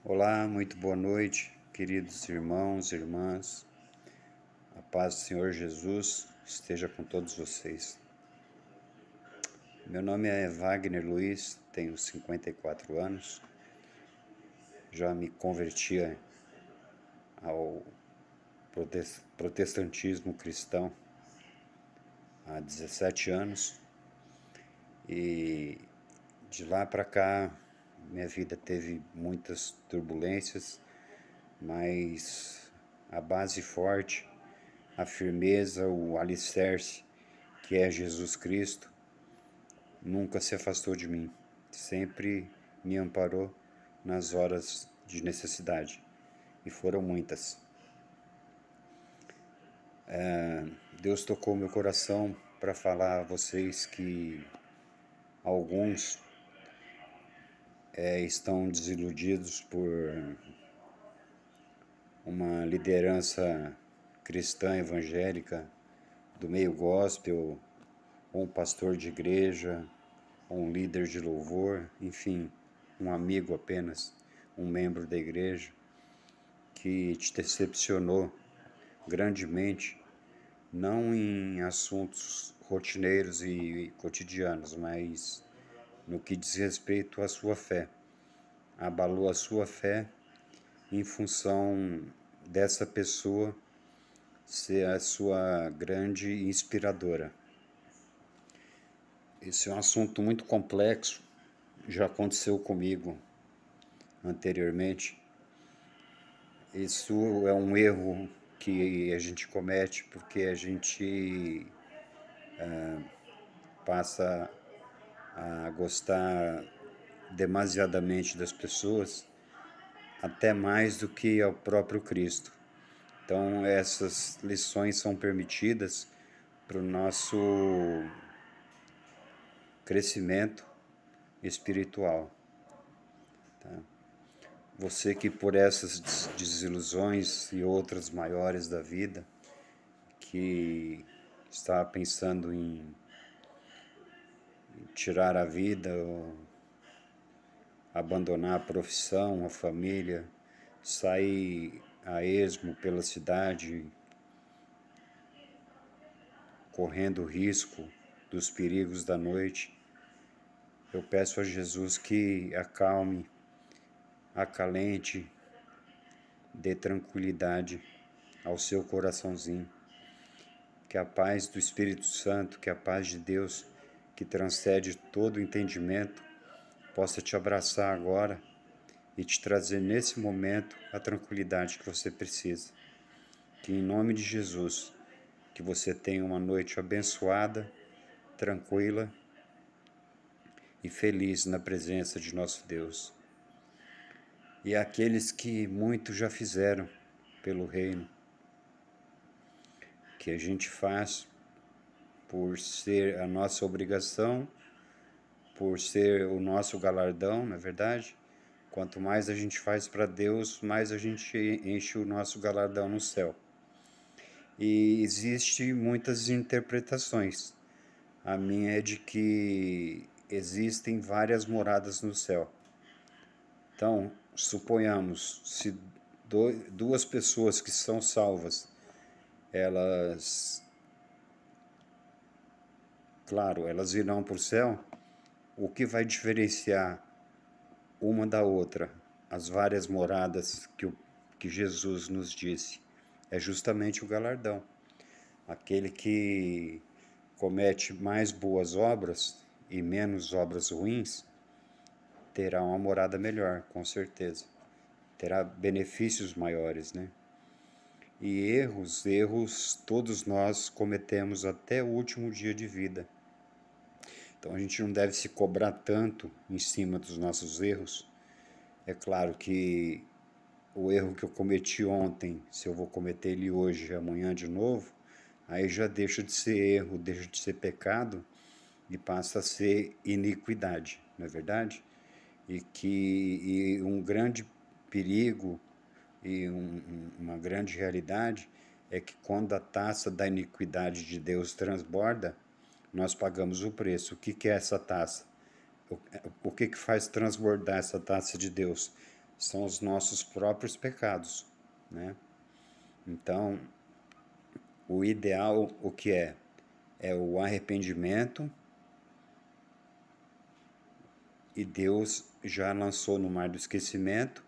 Olá, muito boa noite, queridos irmãos e irmãs. A paz do Senhor Jesus esteja com todos vocês. Meu nome é Wagner Luiz, tenho 54 anos. Já me converti ao protestantismo cristão há 17 anos. E de lá para cá, minha vida teve muitas turbulências, mas a base forte, a firmeza, o alicerce, que é Jesus Cristo, nunca se afastou de mim. Sempre me amparou nas horas de necessidade, e foram muitas. Deus tocou meu coração para falar a vocês que alguns estão desiludidos por uma liderança cristã evangélica do meio gospel, ou um pastor de igreja, ou um líder de louvor, enfim, um amigo apenas, um membro da igreja, que te decepcionou grandemente, não em assuntos rotineiros e cotidianos, mas no que diz respeito à sua fé. Abalou a sua fé em função dessa pessoa ser a sua grande inspiradora. Esse é um assunto muito complexo, já aconteceu comigo anteriormente. Isso é um erro que a gente comete porque a gente passa a gostar demasiadamente das pessoas, até mais do que ao próprio Cristo. Então essas lições são permitidas para o nosso crescimento espiritual. Tá? Você que por essas desilusões e outras maiores da vida, que está pensando em tirar a vida, ou abandonar a profissão, a família, sair a esmo pela cidade, correndo o risco dos perigos da noite, eu peço a Jesus que acalme, acalente, dê tranquilidade ao seu coraçãozinho, que a paz do Espírito Santo, que a paz de Deus, que transcende todo o entendimento, possa te abraçar agora e te trazer nesse momento a tranquilidade que você precisa. Que em nome de Jesus, que você tenha uma noite abençoada, tranquila e feliz na presença de nosso Deus. E aqueles que muito já fizeram pelo reino, que a gente faz por ser a nossa obrigação, por ser o nosso galardão, na verdade. Quanto mais a gente faz para Deus, mais a gente enche o nosso galardão no céu. E existe muitas interpretações. A minha é de que existem várias moradas no céu. Então, suponhamos, se duas pessoas que são salvas, elas irão para o céu, o que vai diferenciar uma da outra, as várias moradas que Jesus nos disse, é justamente o galardão. Aquele que comete mais boas obras e menos obras ruins, terá uma morada melhor, com certeza. Terá benefícios maiores, né? E erros todos nós cometemos até o último dia de vida. Então a gente não deve se cobrar tanto em cima dos nossos erros. É claro que o erro que eu cometi ontem, se eu vou cometer ele hoje e amanhã de novo, aí já deixa de ser erro, deixa de ser pecado e passa a ser iniquidade, não é verdade? E um grande perigo e uma grande realidade é que quando a taça da iniquidade de Deus transborda, nós pagamos o preço. O que é essa taça? O que faz transbordar essa taça de Deus? são os nossos próprios pecados, né? Então, o ideal, o que é? É o arrependimento, e Deus já lançou no mar do esquecimento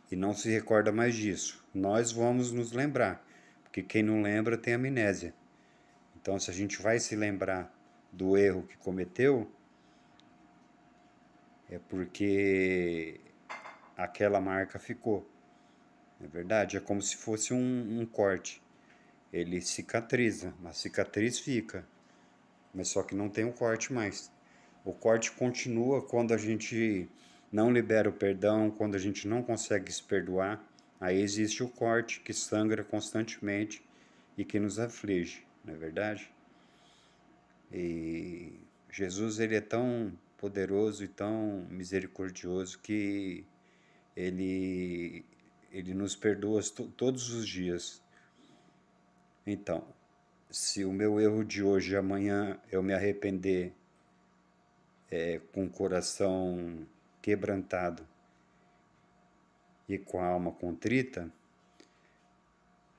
e não se recorda mais disso. Nós vamos nos lembrar, porque quem não lembra tem amnésia. Então, se a gente vai se lembrar do erro que cometeu, é porque aquela marca ficou. É verdade, é como se fosse um corte. Ele cicatriza, a cicatriz fica, mas só que não tem o corte mais. O corte continua quando a gente não libera o perdão, quando a gente não consegue se perdoar. Aí existe o corte que sangra constantemente e que nos aflige, não é verdade? E Jesus, ele é tão poderoso e tão misericordioso que ele, ele nos perdoa todos os dias. Então, se o meu erro de hoje e amanhã eu me arrepender com o coração quebrantado e com a alma contrita,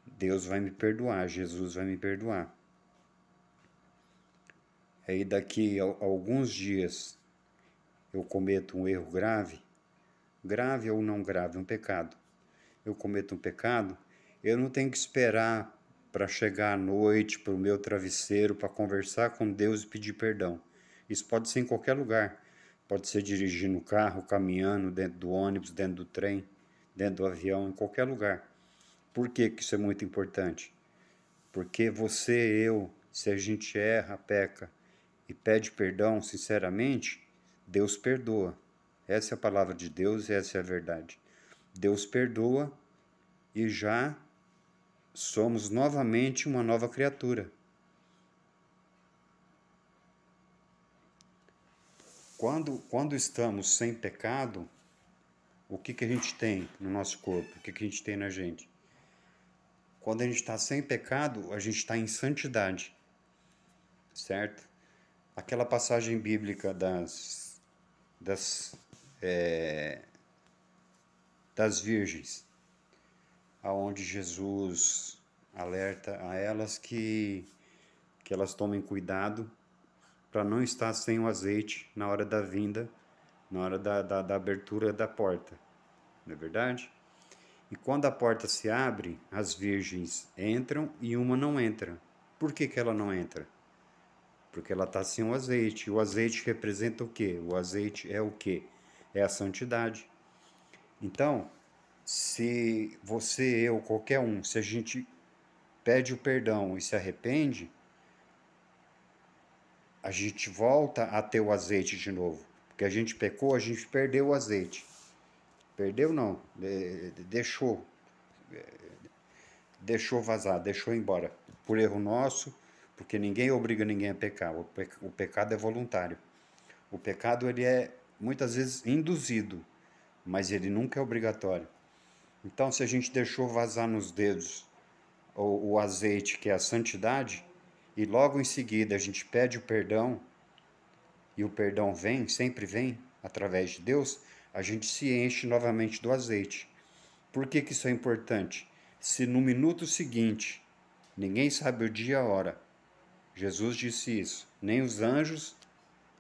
Deus vai me perdoar, Jesus vai me perdoar. Aí daqui a alguns dias eu cometo um erro grave, grave ou não grave, um pecado. Eu cometo um pecado, eu não tenho que esperar para chegar à noite, para o meu travesseiro, para conversar com Deus e pedir perdão. Isso pode ser em qualquer lugar. Pode ser dirigindo o carro, caminhando, dentro do ônibus, dentro do trem, dentro do avião, em qualquer lugar. Por que que isso é muito importante? Porque você, eu, se a gente erra, peca e pede perdão sinceramente, Deus perdoa. Essa é a palavra de Deus e essa é a verdade. Deus perdoa e já somos novamente uma nova criatura. Quando estamos sem pecado, o que a gente tem no nosso corpo? O que a gente tem na gente? Quando a gente está sem pecado, a gente está em santidade, certo? Aquela passagem bíblica das, das virgens, aonde Jesus alerta a elas que elas tomem cuidado para não estar sem o azeite na hora da vinda, na hora da abertura da porta, não é verdade? E quando a porta se abre, as virgens entram e uma não entra. Por que ela não entra? Porque ela está sem o azeite. O azeite representa o quê? O azeite é o quê? É a santidade. Então, se você, eu, qualquer um, se a gente pede o perdão e se arrepende, a gente volta a ter o azeite de novo. Porque a gente pecou, a gente perdeu o azeite. Perdeu não, deixou vazar, deixou embora. Por erro nosso, porque ninguém obriga ninguém a pecar. O pecado é voluntário. O pecado ele é muitas vezes induzido, mas ele nunca é obrigatório. Então, se a gente deixou vazar nos dedos o azeite, que é a santidade, e logo em seguida a gente pede o perdão, e o perdão vem, sempre vem, através de Deus, a gente se enche novamente do azeite. Por que isso é importante? Se no minuto seguinte, ninguém sabe o dia e a hora, Jesus disse isso, nem os anjos,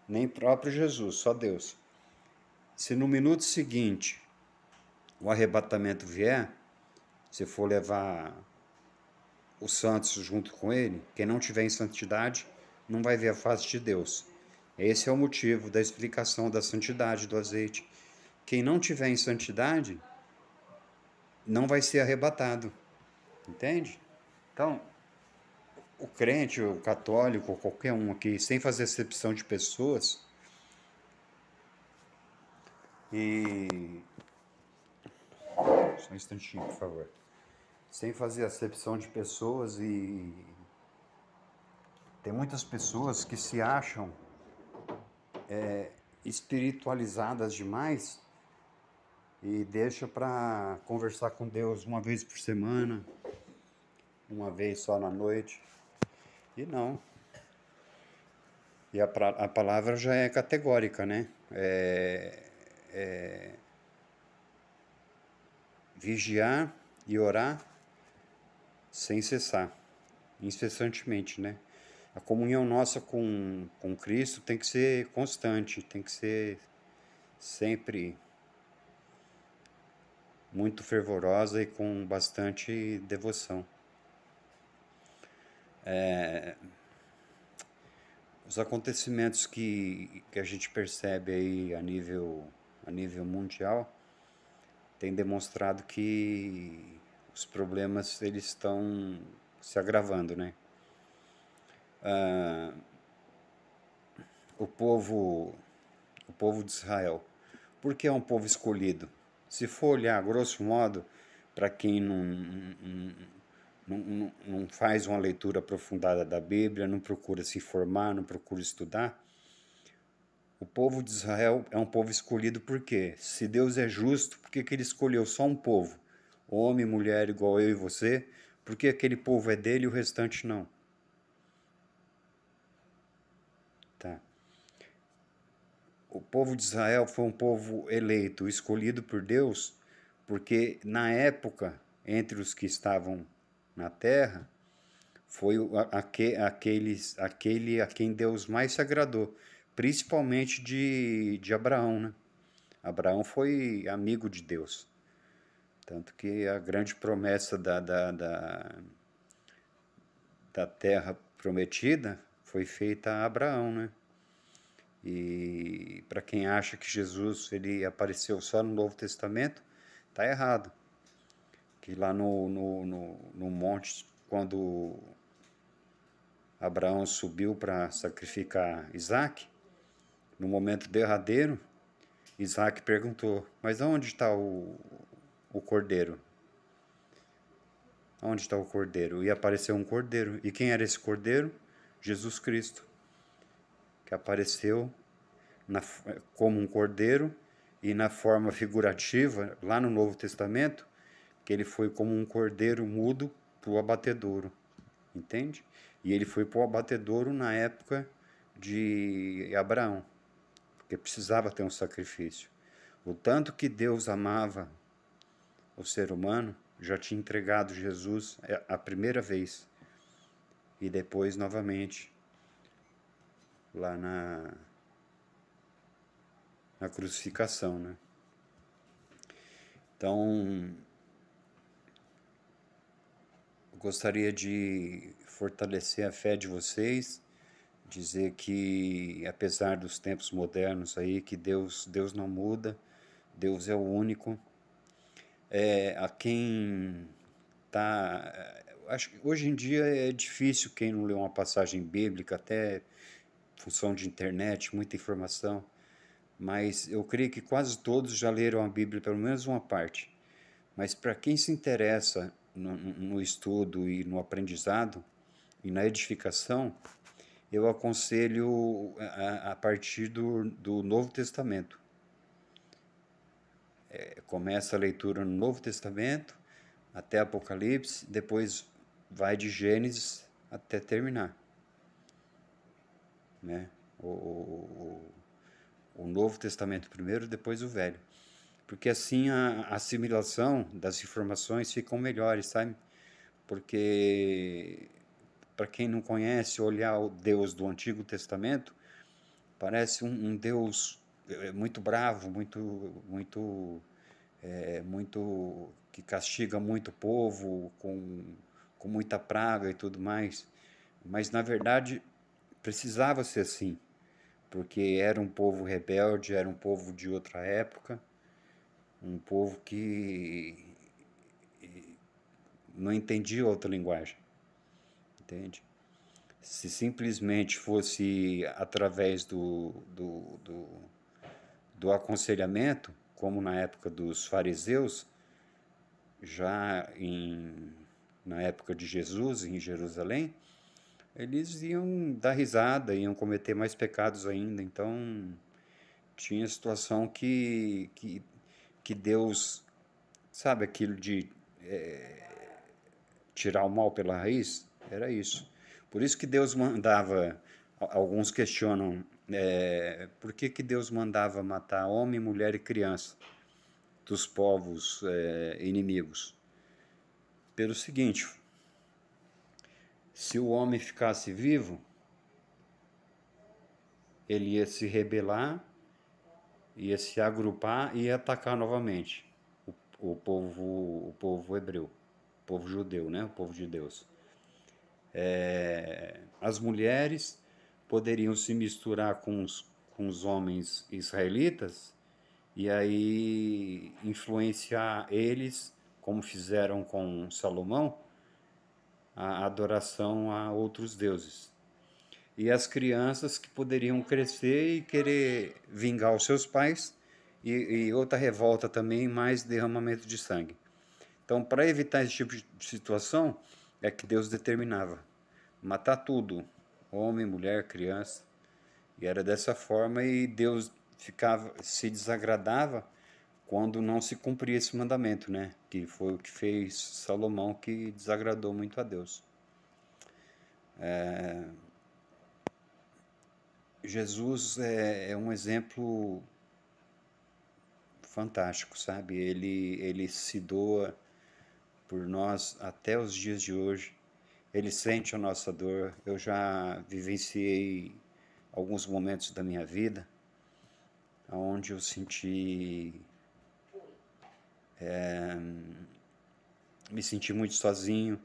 nem próprio Jesus, só Deus. Se no minuto seguinte o arrebatamento vier, se for levar os santos junto com ele, quem não tiver em santidade não vai ver a face de Deus. Esse é o motivo da explicação da santidade do azeite. Quem não tiver em santidade não vai ser arrebatado, entende? Então, o crente, o católico, qualquer um aqui, sem fazer acepção de pessoas, e. Só um instantinho, por favor. Sem fazer acepção de pessoas, e tem muitas pessoas que se acham espiritualizadas demais e deixa para conversar com Deus uma vez por semana, uma vez só na noite. E não. E a palavra já é categórica, né? vigiar e orar sem cessar, incessantemente, né? A comunhão nossa com Cristo tem que ser constante, tem que ser sempre muito fervorosa e com bastante devoção. Os acontecimentos que a gente percebe aí a nível mundial têm demonstrado que os problemas eles estão se agravando, né? O povo de Israel, por que é um povo escolhido? Se for olhar, grosso modo, para quem não faz uma leitura aprofundada da Bíblia, não procura se informar, não procura estudar, o povo de Israel é um povo escolhido por quê? Se Deus é justo, por que ele escolheu só um povo? Homem, mulher, igual eu e você, por que aquele povo é dele e o restante não? Tá. O povo de Israel foi um povo eleito, escolhido por Deus, porque na época, entre os que estavam na terra, foi aquele a quem Deus mais se agradou, principalmente de Abraão, né? Abraão foi amigo de Deus, tanto que a grande promessa da terra prometida foi feita a Abraão, né? E para quem acha que Jesus ele apareceu só no Novo Testamento, tá errado. Que lá no monte, quando Abraão subiu para sacrificar Isaac, no momento derradeiro, Isaac perguntou, mas onde está o cordeiro? Onde está o cordeiro? E apareceu um cordeiro. E quem era esse cordeiro? Jesus Cristo, que apareceu como um cordeiro e na forma figurativa, lá no Novo Testamento, que ele foi como um cordeiro mudo para o abatedouro, entende? E ele foi para o abatedouro na época de Abraão, porque precisava ter um sacrifício. O tanto que Deus amava o ser humano, já tinha entregado Jesus a primeira vez, e depois novamente, lá na crucificação, né? Então, eu gostaria de fortalecer a fé de vocês, dizer que apesar dos tempos modernos aí, que Deus não muda, Deus é o único. A quem acho que hoje em dia é difícil quem não lê uma passagem bíblica, até função de internet, muita informação, mas eu creio que quase todos já leram a Bíblia, pelo menos uma parte. Mas para quem se interessa no estudo e no aprendizado e na edificação, eu aconselho a partir do Novo Testamento. Começa a leitura no Novo Testamento até Apocalipse, depois vai de Gênesis até terminar, né? O Novo Testamento primeiro, depois o Velho. Porque assim a assimilação das informações ficam melhores, sabe? Porque para quem não conhece, olhar o Deus do Antigo Testamento, parece um Deus muito bravo, muito que castiga muito o povo, com muita praga e tudo mais. Mas, na verdade, precisava ser assim, porque era um povo rebelde, era um povo de outra época, um povo que não entendia outra linguagem, entende? Se simplesmente fosse através do aconselhamento, como na época dos fariseus, já na época de Jesus, em Jerusalém, eles iam dar risada, iam cometer mais pecados ainda. Então, tinha situação que Deus, sabe aquilo de tirar o mal pela raiz? Era isso. Por isso que Deus mandava, alguns questionam, por que Deus mandava matar homem, mulher e criança? dos povos inimigos? Pelo seguinte, se o homem ficasse vivo, ele ia se rebelar, ia se agrupar e ia atacar novamente o povo hebreu, o povo judeu, né? O povo de Deus. As mulheres poderiam se misturar com os homens israelitas e aí influenciar eles, como fizeram com Salomão, a adoração a outros deuses. E as crianças que poderiam crescer e querer vingar os seus pais, e outra revolta também, mais derramamento de sangue. Então, para evitar esse tipo de situação, é que Deus determinava matar tudo, homem, mulher, criança, e era dessa forma, e Deus se desagradava quando não se cumpria esse mandamento, né? Que foi o que fez Salomão, que desagradou muito a Deus. Jesus é um exemplo fantástico, sabe? Ele se doa por nós até os dias de hoje. Ele sente a nossa dor. Eu já vivenciei alguns momentos da minha vida onde eu me senti muito sozinho,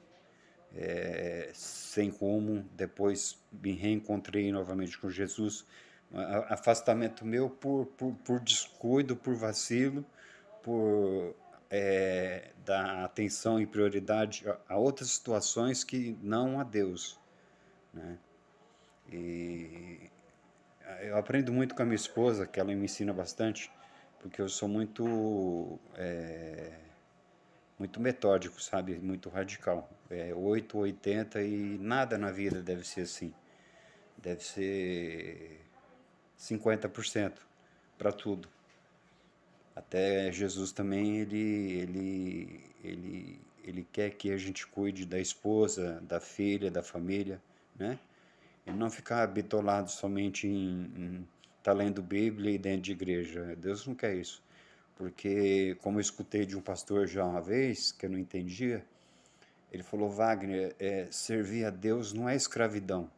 sem rumo. Depois me reencontrei novamente com Jesus. Afastamento meu por descuido, por vacilo, por dar atenção e prioridade a outras situações que não a Deus, né? E eu aprendo muito com a minha esposa, que ela me ensina bastante, porque eu sou muito metódico, sabe? Muito radical. 8, 80 e nada na vida deve ser assim. Deve ser 50% para tudo. Até Jesus também, ele quer que a gente cuide da esposa, da filha, da família, né? E não ficar bitolado somente em estar lendo Bíblia e dentro de igreja. Deus não quer isso. Porque, como eu escutei de um pastor já uma vez, que eu não entendia, ele falou: Wagner, servir a Deus não é escravidão,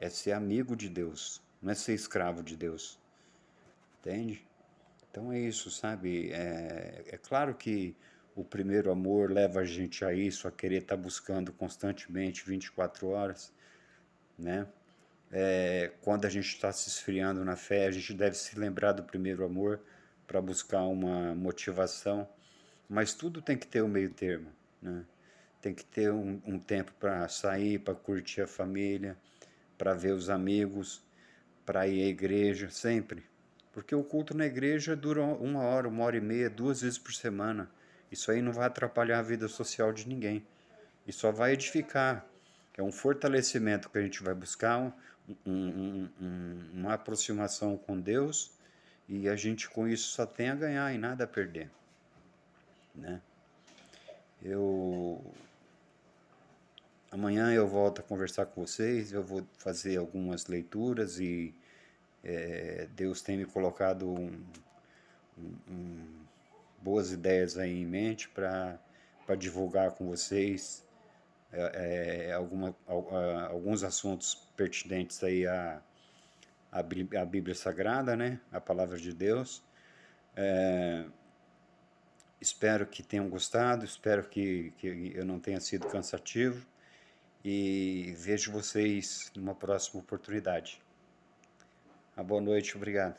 é ser amigo de Deus, não é ser escravo de Deus. Entende? Então é isso, sabe? É claro que o primeiro amor leva a gente a isso, a querer estar buscando constantemente 24 horas, né? Quando a gente está se esfriando na fé, a gente deve se lembrar do primeiro amor para buscar uma motivação, mas tudo tem que ter o meio termo, né? Tem que ter um tempo para sair, para curtir a família, para ver os amigos, para ir à igreja, sempre. Porque o culto na igreja dura 1 hora e meia, 2 vezes por semana. Isso aí não vai atrapalhar a vida social de ninguém. E só vai edificar. É um fortalecimento que a gente vai buscar, uma aproximação com Deus, e a gente com isso só tem a ganhar e nada a perder, né? Amanhã eu volto a conversar com vocês, eu vou fazer algumas leituras e Deus tem me colocado boas ideias aí em mente para divulgar com vocês alguns assuntos pertinentes aí à Bíblia Sagrada, né? A Palavra de Deus. Espero que tenham gostado, espero que eu não tenha sido cansativo e vejo vocês numa próxima oportunidade. Uma boa noite, obrigado.